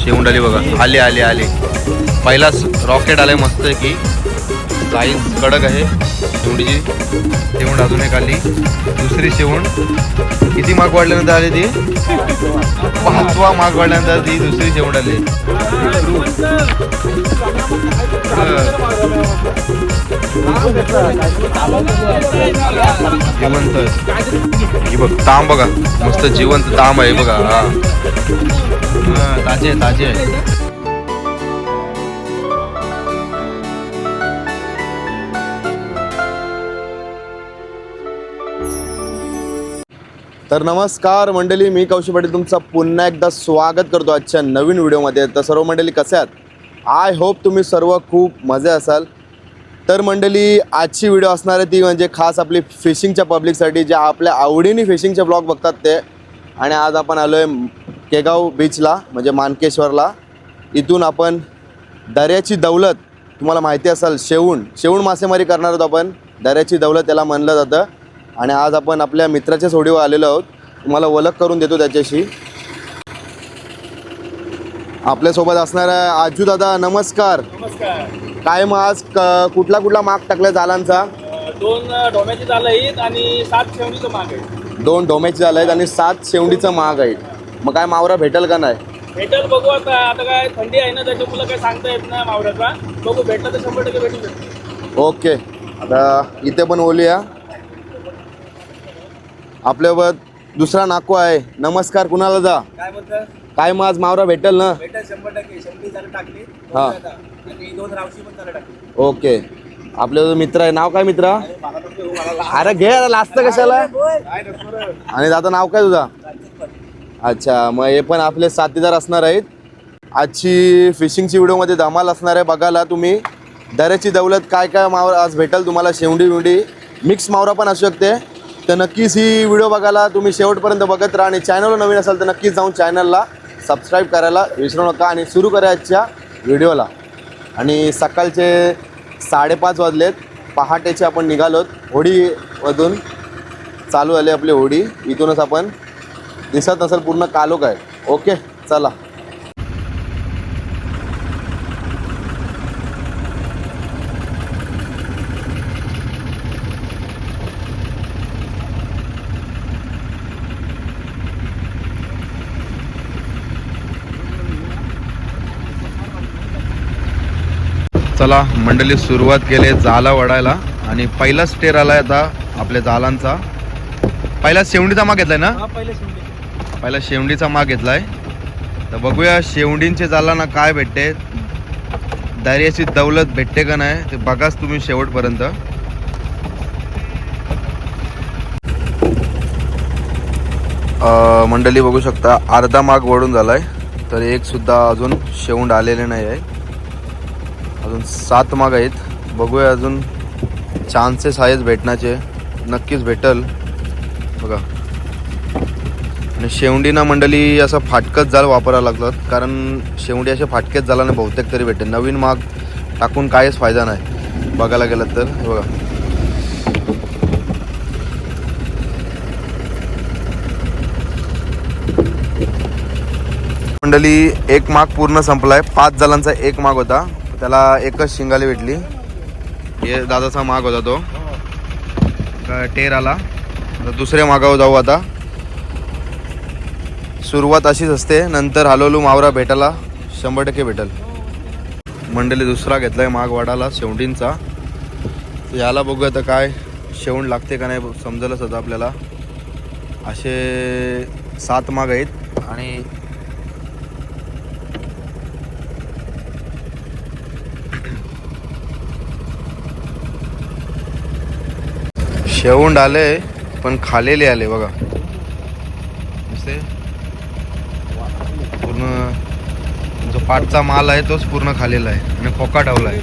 शेवंड आली बघा. आले आले आले. पहिलाच रॉकेट आलाय मस्त आहे की साईज कडक आहे शेवंडीची. शेवंड अजून एक आली. दुसरी शेवंड किती माग वाढल्यानंतर आली ती? 5वा माग वाढल्यानंतर ती दुसरी शेवंड आली. जिवंत ही बघ ताम बघा. मस्त जिवंत ताम आहे बघा. हा ताजे ताजे आहे. तर नमस्कार मंडळी, मी कौशिक पाटील तुमचं पुन्हा एकदा स्वागत करतो आजच्या नवीन व्हिडिओमध्ये. तर सर्व मंडळी कसे आहात? आय होप तुम्ही सर्व खूप मजे असाल. तर मंडळी आजची व्हिडिओ असणार आहे ती म्हणजे खास आपली फिशिंगच्या पब्लिकसाठी, जे आपल्या आवडीने फिशिंगचे ब्लॉग बघतात ते. आणि आज आपण आलो आहे केगाव बीचला म्हणजे मानकेश्वरला. इथून आपण दर्याची दौलत, तुम्हाला माहिती असेल शेवूण मासेमारी करणार आहोत आपण. दर्याची दौलत त्याला म्हणलं जातं. आणि आज आपण आपल्या मित्राच्या सोडीवर आलेलो आहोत. तुम्हाला ओळख करून देतो त्याच्याशी. आपल्यासोबत असणार आहे आजू दादा. नमस्कार. नमस्कार. काय मग आज कुठला माग टाकला जालांचा? 2 डोम्याची जाल आहेत आणि 7 शेवणीचं माग आहे. 2 डोम्याची जाल आहेत आणि 7 शेवंडीचं माग आहे. मग काय मावरा भेटेल का नाही? भेटेल बघू. आता काय थंडी आहे ना, त्याच्यामुळे काय सांगता येत नाही मावऱ्याचा. बघू, भेटला तर 100% भेटू शकतो. ओके. आता इथे पण बोलूया. आपल्यावर दुसरा नाको आहे. नमस्कार. कुणाला जा काय बोलतं? काय मग आज मावरा भेटेल ना? भेटेल 100%. शेवणी जालं टाकली. हा. आणि 2 रावशी पण त्याला टाकली. ओके. आपले जो मित्र आहे, नाव काय मित्रा? अरे घे लास्ट कशाला. आणि दादा नाव काय तुझा? अच्छा. मग हे पण आपले साथीदार असणार आहेत. आजची फिशिंगची व्हिडिओमध्ये धमाल असणार आहे. बघायला तुम्ही दर्याची दौलत काय काय मावरा आज भेटेल तुम्हाला. शेवंडी मिक्स मावरा पण असू शकते. तर नक्कीच ही व्हिडिओ बघायला तुम्ही शेवटपर्यंत बघत राहा. आणि चॅनलवर नवीन असाल तर नक्कीच जाऊन चॅनलला सबस्क्राईब करायला विसरू नका. आणि सुरू करा आजच्या व्हिडिओला. आणि सकाळचे 5:30 वाजलेत. पहाटेचे आपण निघालोत होडीमधून. चालू झाली आपली होडी. इथूनच आपण दिसत नसेल पूर्ण कालोख आहे. ओके चला. चला मंडळी, सुरुवात केली जाला वडायला. आणि पहिला स्टेर आलाय आता आपल्या जालांचा. पहिला शेवंडीचा माग घेतलाय ना? पहिला शेवंडीचा माग घेतलाय. तर बघूया शेवंडींचे जालांना काय भेटते, दर्याची दौलत भेटते का नाही ते बघाच तुम्ही शेवटपर्यंत. मंडळी बघू शकता अर्धा माग वळून झालाय. तर एक सुद्धा अजून शेवंड आलेले नाही आहे. अजून 7 माग आहेत. बघूया अजून चान्सेस आहेत भेटण्याचे. नक्कीच भेटल बघा. आणि शेवंडीना मंडळी असं फाटकच जाल वापरावं लागतात, कारण शेवंडी अशा फाटकेच जालाने बहुतेक तरी भेटेल. नवीन माग टाकून काहीच फायदा नाही बघायला गेलं तर. बघा मंडळी, एक माग पूर्ण संपलाय. 5 जालांचा एक माग होता, त्याला एकच शिंगाली भेटली. हे दादाचा माग होता तो. टेर आला. तर दुसऱ्या मागावर जाऊ आता. सुरुवात अशीच असते, नंतर हळूहळू मावरा भेटायला 100% भेटेल. मंडळी दुसरा घेतलाय माग वाडाला शेवंडींचा. याला बघूया आता काय शेवंड लागते का नाही समजेलच आता आपल्याला. असे 7 माग आहेत. आणि शेवंड आले पण खालेले आले बघा. पूर्ण जो पाठचा माल आहे तोच पूर्ण खालेला आहे आणि खोका ठेवला आहे.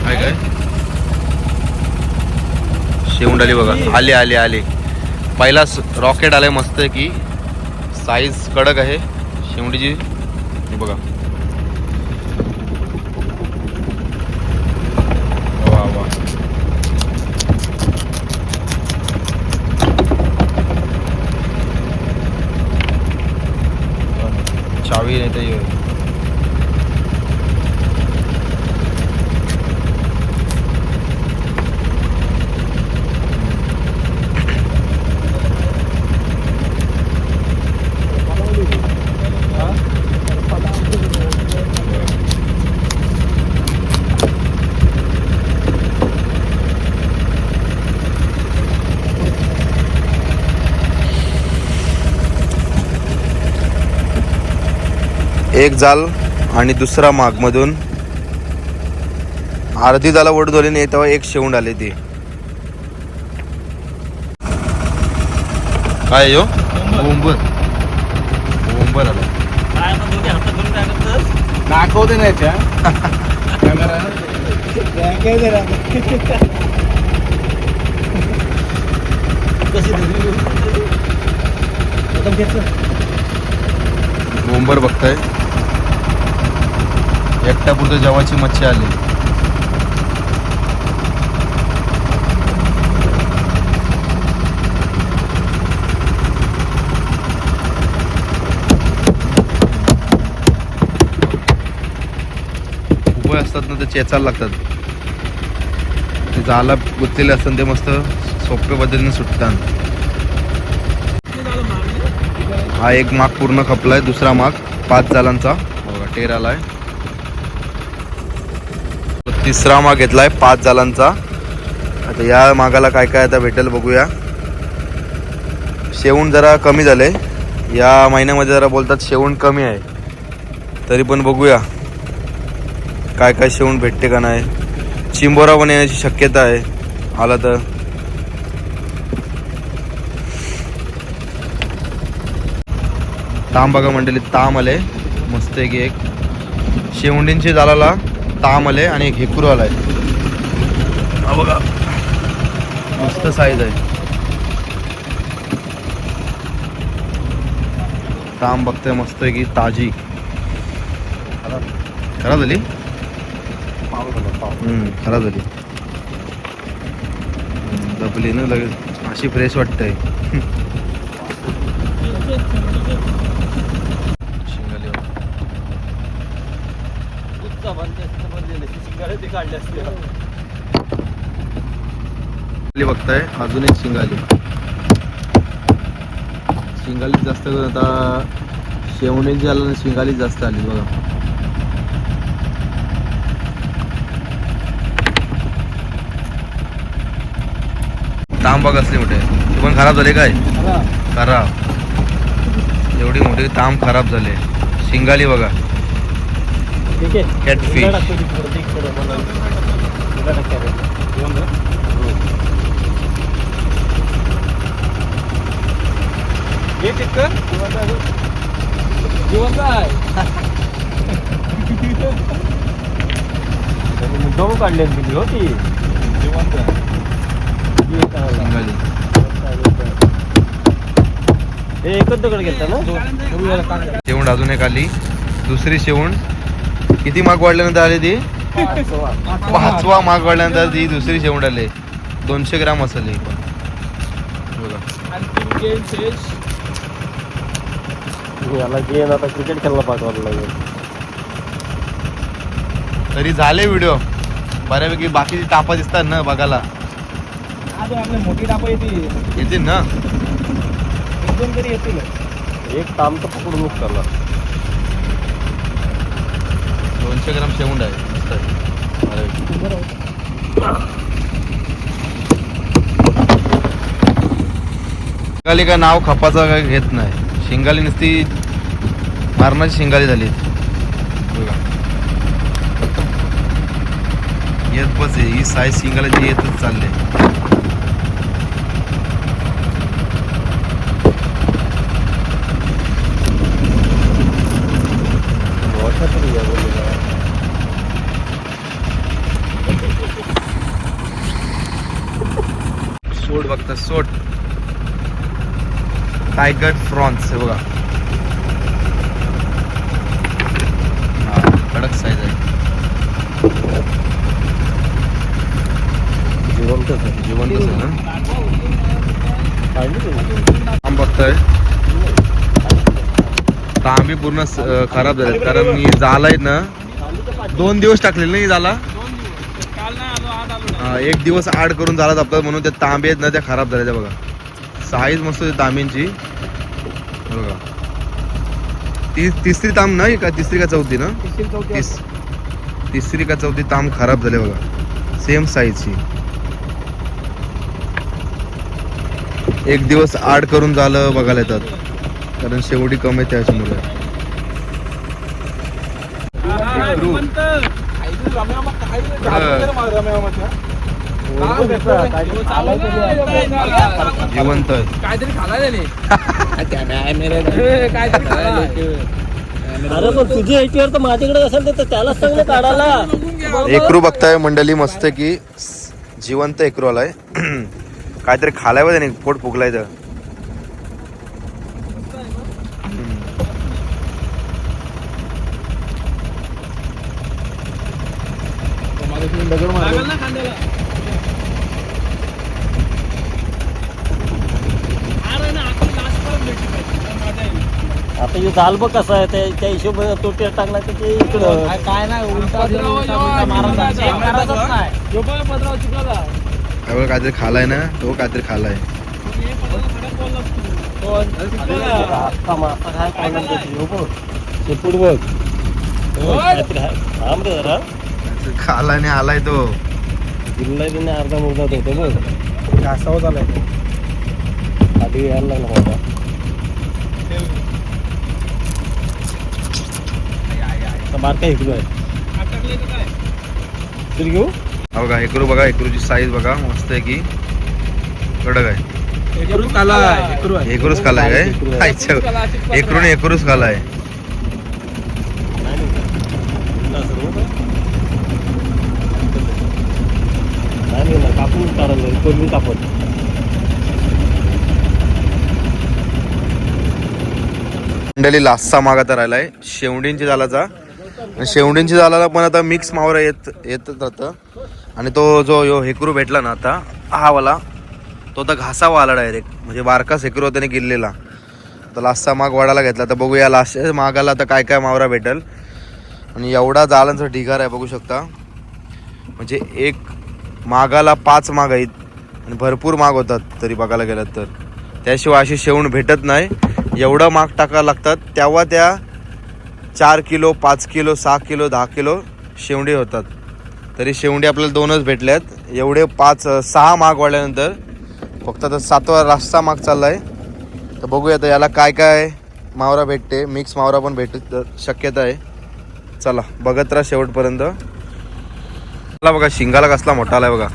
काय शेवंड आली बघा. आले आले आले. पहिलाच रॉकेट आलाय मस्त आहे की साईज कडक आहे शेवंडीची. बघा शावी नाही तर एक जाल आणि दुसरा मागमधून अर्धी जाला ओढ धरली नाही तेव्हा एक शेवंड आले ती काय यो ओंबर आला दाखवते ना याच्या ओंबर बघताय एकट्या पुरतं जवाची मच्छी आली उभे असतात ना ते चेचायला लागतात ते जाला गुंतलेले असतात ते मस्त सोप्या पद्धतीने सुटतात हा एक माग पूर्ण खपलाय दुसरा माग 5 जालांचा बघा टेर आलाय तिसरा माग घेतलाय 5 जालांचा आता या मागाला काय काय आता भेटेल बघूया शेवण जरा कमी झाले या महिन्यामध्ये जरा बोलतात शेवण कमी आहे तरी पण बघूया काय काय शेवण भेटते का नाही चिंबोरा पण येण्याची शक्यता आहे आला तर ताम बघा मंडळी ताम आले मस्त एक शेवंडींची जालाला ताम आले आणि एक हेकुरू आलाय हा बघा मस्त साईज आहे ताम बघते मस्त की ताजी खराब झाली खराब झाली दबली ना लगेच अशी फ्रेश वाटतंय बघताय अजून एक शिंगाली शिंगालीच जास्त आता शेवणीची आलं ना शिंगालीच जास्त आली बघा तांब बघ असली मोठे ते पण खराब झाले काय खराब एवढी मोठी तांब खराब झाले शिंगाली बघा कॅटफिश गहू काढले किती होती एकच दगड घेतला ना शेवण अजून एक आली दुसरी शेवण किती माग वाढल्यानंतर आली ती 5वा माग वाढल्यानंतर ती दुसरी शेवण आली 200 ग्राम असेल ही पण याला गेम आता क्रिकेट खेळायला पाठवायला लागेल तरी झाले व्हिडिओ बऱ्यापैकी बाकीची टापा दिसतात ना बघायला मोठी टापा येतील ना एकदम तरी येतील एक ताम तर पकडूनच करणार 200 ग्राम शेवंड आहे मस्त आहे शिंगाली का नाव खपाचं काय घेत नाही शिंगाली नुसती मारणाची शिंगाली झाली बघा येत बस ही साईज शिंगालीची येतच चालले सोड बघता सोड टायगर फ्रॉन्स हे बघा हा कडक साईज आहे जिवंत असेल ना आम बघताय तांबी पूर्ण खराब झाले, कारण मी जाल आहेत ना 2 दिवस टाकलेले नाही झाला, 2 दिवस काल नाही आलो, आज आलो नाही. 1 दिवस आड करून झाला आपलं, म्हणून त्या तांबे आहेत ना त्या खराब झाल्या. त्या बघा साईज मस्त होती तांब्यांची बघा. तिसरी तांब नाही का, तिसरी का चौथी ना, तिसरी का चौथी तांब खराब झाले बघा, सेम साईजची. 1 दिवस आड करून झालं बघायला येतात, कारण शेवटी कमी आहे त्याच्यामुळे. जिवंत काहीतरी खालाय अरे पण तुझ्या याच्यावर तर माझ्याकडे असेल तर त्यालाच सांगलं काढायला. एकरू बघताय मंडळी, मस्त की जिवंत एकरू आलाय. काहीतरी खालाय बा त्याने, पोट फुगलाय तर. लागल ना खांद्याला. अरे ना आपण लास्ट पर्यंत भेटली पाहिजे, मजा येईल. आता हे जाल बघ कसं आहे, त्या हिशोबाने तो टेस्ट टाकला तर ते इकडं काय नाही उलटा मारत पदराव चुकला. काय बघा, काहीतरी खालाय ना तो, काहीतरी खालाय. अख्खा मासा काय पाहिलं त्याची हो बघ, शेपूट बघ. हो, काहीतरी आहे. थांब रे जरा, खालाय नाही आलाय तो. गिरलाय त्याने अर्धा मुर्दा होतो बघ, घासाव झालाय. खाली यायला लागला बाबा. बारका इकडू आहे, तरी घेऊ. बघा एकरू, बघा एकरूची साईज बघा, मस्त आहे की कडक आहे. एकरूच खालाय, एकरूच खालाय काय, एकरूने एकरूच खालाय. नाही कापून काढायला करून कापत. मंडळी लास्टचा माग आता राहिलाय शेवडींची जालाचा. आणि शेवडींची जालाला पण आता मिक्स मावरा येत राहतं. आणि तो जो यो हेकरू भेटला ना आता, हा वाला तो तर घासावा आला डायरेक्ट, म्हणजे बारकाच हेकरू त्याने गिरलेला. तर लास्टचा माग वाढायला घेतला. तर बघूया लास्ट मागाला आता काय काय मावरा भेटल. आणि एवढा जालांचा ढिगार आहे बघू शकता, म्हणजे एक मागाला 5 माग आहेत आणि भरपूर माग होतात तरी बघायला गेलं तर. त्याशिवाय अशी शेवण भेटत नाही. एवढं माग टाकायला लागतात, तेव्हा त्या 4 किलो 5 किलो 6 किलो 10 किलो शेवंडी होतात. तरी शेवंडी आपल्याला 2च भेटल्यात. एवढे 5-6 माग वाढल्यानंतर फक्त आता 7वा लास्टचा माग चालला आहे. तर बघूया आता याला काय काय मावरा भेटते. मिक्स मावरा पण भेट शक्यता आहे. चला बघत राहा शेवटपर्यंत. चला बघा शिंगाला कसला मोठा आलाय बघा,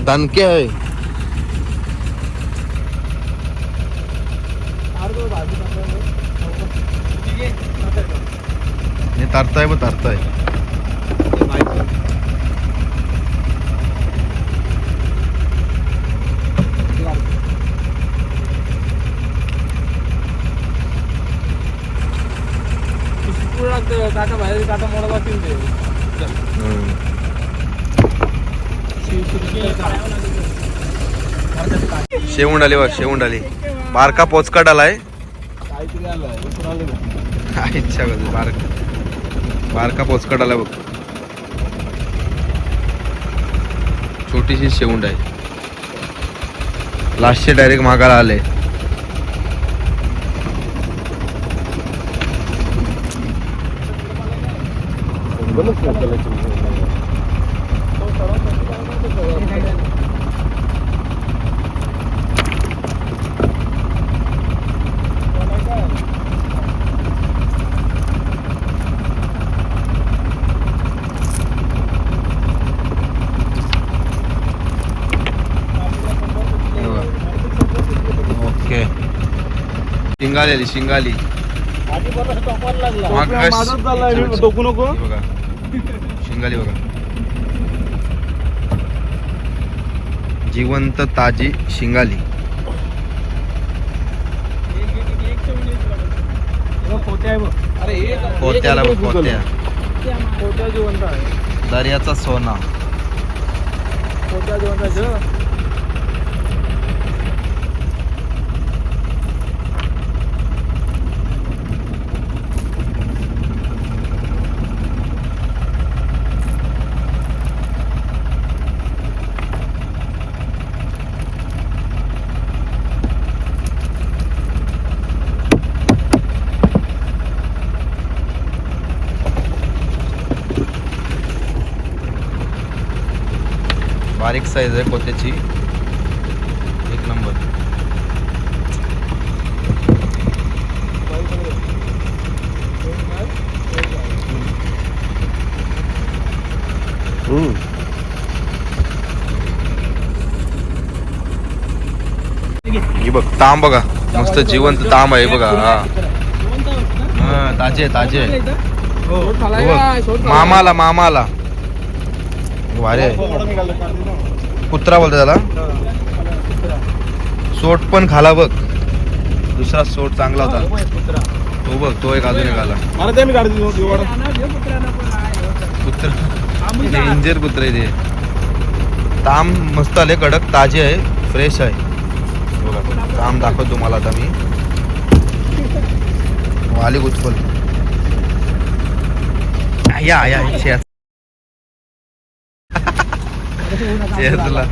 दणके आहे. हे तरताय बघ, तरताय. काटा बाहेर काटा मोडा लागतील ते. शेवंड आली बघ, शेवंड आली. बारका पोचकट आलाय. इच्छा बारका पोचकट आला बघ. छोटीशी शेवंड आहे. लास्टचे डायरेक्ट मागायला आले. ओके, शिंगाली आली, शिंगाली. टोकू नको. बघा शिंगाली बघा, जिवंत ताजी शिंगाली. पोत्याला बघ, पोत्या. दर्याचा सोना. मस्त साईज आहे कोत्याची, एक नंबर. हे बघ तांब बघा, मस्त जिवंत तांब आहे बघा. हा ताजे ताजे मामाला मामाला वारे कुत्रा बोलतो त्याला. सोट पण खाला बघ, दुसरा सोट चांगला होता तो बघ, तो एक अजून एक आला. कुत्रा इंजर कुत्रा आहे ते. ताम मस्त आले, कडक ताजे आहे, फ्रेश आहे बघा. ताम दाखवतो तुम्हाला आता मी. वाली गुचपल या या तुला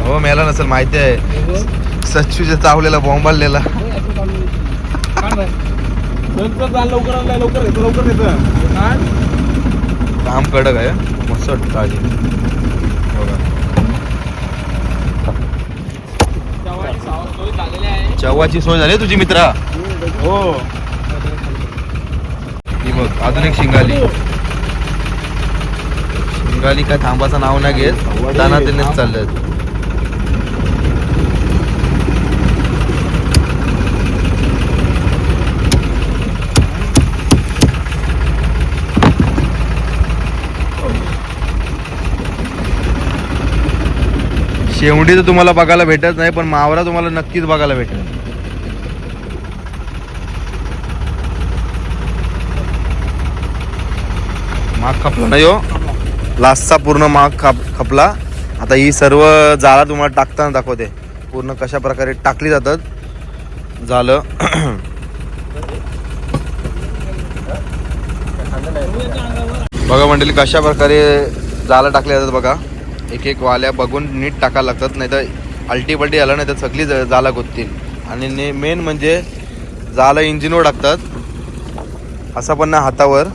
हो मेला नसेल, माहिती आहे. सच्चूच्या चावलेला बॉम्बालेला. काम कडक आहे, मस्त ताजी बघा. चव्हाची सोय झाली तुझी मित्रा. हो ही बघ अजून एक शिंगाली. शिंगाली काय थांबाचं नाव नाही घेत, दाना त्यांनीच चाललेत. शेवंडी तर तुम्हाला बघायला भेटत नाही, पण मावरा तुम्हाला नक्कीच बघायला भेटेल. माग खपला नाही हो, लास्टचा पूर्ण माग खपला. आता ही सर्व जाळा तुम्हाला टाकताना दाखवते पूर्ण कशा प्रकारे टाकली जातात झालं. बघा मंडळी कशा प्रकारे जाळं टाकले जातात बघा. एक एक वाल्या बघून नीट टाकायला लागतात, नाही तर अल्टी पलटी आलं नाही तर सगळी जाळं गोततील. आणि मेन म्हणजे जाळं इंजिनवर टाकतात, असं पण ना हातावर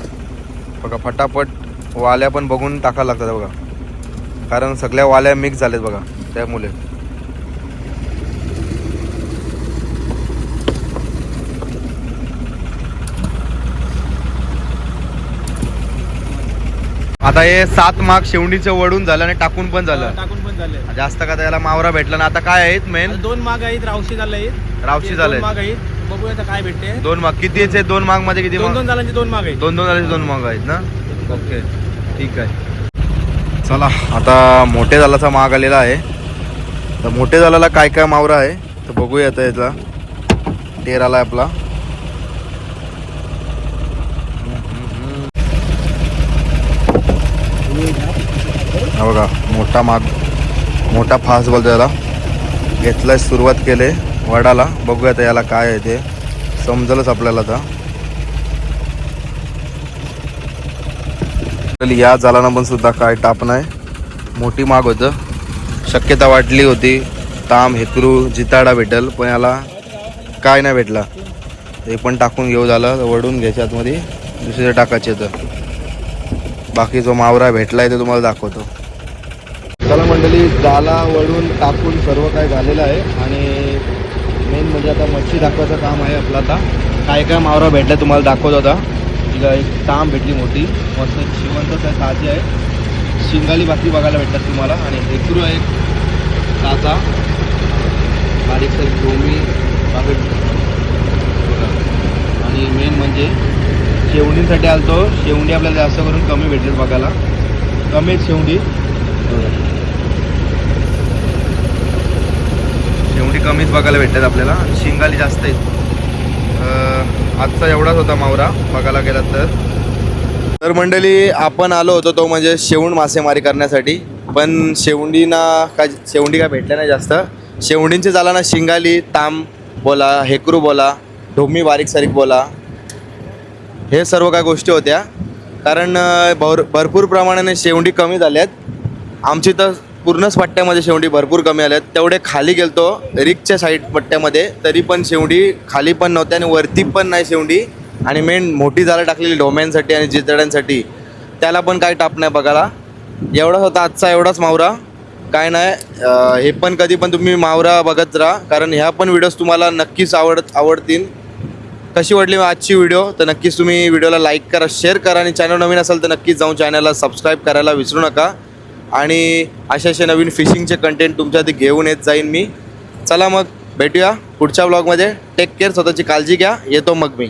बघा. फटाफट वाल्या पण बघून टाकायला लागतात बघा, कारण सगळ्या वाल्या मिक्स झाल्यात बघा त्यामुळे. आता हे 7 माग शेवणीचं वडून झालं आणि टाकून पण झालं. टाकून पण झाले. जास्त का त्याला मावरा भेटला ना. आता काय आहेत मेन 2 माग आहेत, रावशी झाले. रावशी झाले माग आहेत, बघूया आता काय भेटते. 2 माग किती आहेत? 2 माग मध्ये किती? 2 झालांचे 2 माग आहेत. 2 झाल्याचे 2 माग आहेत ना. ओके ठीक आहे. चला आता मोठे झालाचा माग आलेला आहे, तर मोठे झाल्याला काय काय मावरा आहे तर बघूया. आता याचा टेर आला आहे आपला. हा बघा मोठा माग, मोठा फास्ट बोलतो याला. घेतलाय, सुरुवात केले वडाला. बघूया आता याला काय आहे ते समजलंच आपल्याला. आता या जालाना पण सुद्धा काय टाप नाही. मोठी माग होतं, शक्यता वाटली होती ताम हेकरू जिताडा भेटल, पण याला काय नाही भेटला. ते पण टाकून घेऊ झालं, वडून घ्यायच्या आतमध्ये दुसरे टाकायचे. तर बाकी जो मावरा भेटलाय ते तुम्हाला दाखवतो. चला मंडळी, जाला वडून टाकून सर्व काय झालेलं आहे. आणि मेन म्हणजे आता मच्छी दाखवायचं काम आहे आपलं. आता काय काय मावरा भेटला तुम्हाला दाखवतो. आता तिला एक ताम भेटली मोठी, मस्त शिवंतच आहे, ताजी आहे. शिंगाली बाकी बघायला भेटतात तुम्हाला. आणि हेकरू आहे ताजा बारीक साईज डोमी बाकी. आणि मेन म्हणजे शेवणीसाठी आलतो. शेवणी आपल्याला जास्त करून कमी भेटलेत बघायला, कमी शेवणी. शेवणी कमीच बघायला भेटतात आपल्याला, शिंगाली जास्त आहेत. आजचा एवढाच होता मावरा बघायला गेला तर मंडळी आपण आलो होतो तो म्हणजे शेवण मासेमारी करण्यासाठी. पण शेवंडी काय भेटल्या नाही जास्त. शेवंडींचे झाला ना शिंगाली, ताम बोला, हेकरू बोला, ढोमी बारीक सारीक बोला, हे सर्व काय गोष्टी होत्या. कारण भरपूर प्रमाणाने शेवंडी कमी झाल्यात. आमची तर पूर्णच पट्ट्यामध्ये शेवंडी भरपूर कमी आल्यात. तेवढे खाली गेलतो रिकच्या साईड पट्ट्यामध्ये, तरी पण शेवंडी खाली पण नव्हत्या आणि वरती पण नाही शेवंडी. आणि मेन मोठी जाळं टाकलेली ढोम्यांसाठी आणि जितड्यांसाठी, त्याला पण काय टाप नाही बघायला. एवढाच होता आजचा, एवढाच मावरा. काय नाही, हे पण कधी पण तुम्ही मावरा बघत राहा, कारण ह्या पण व्हिडिओज तुम्हाला नक्कीच आवडतील. कशी वाटली आजची व्हिडिओ तर नक्कीच तुम्ही व्हिडिओला लाईक करा, शेअर करा आणि चॅनल नवीन असेल तर नक्कीच जाऊन चॅनलला सबस्क्राईब करायला विसरू नका. आणि असे नवीन फिशिंगचे कंटेंट तुमच्यासाठी घेऊन येत जाईन मी. चला मग भेटूया पुढच्या ब्लॉगमध्ये. टेक केअर, स्वतःची काळजी घ्या. येतो मग मी.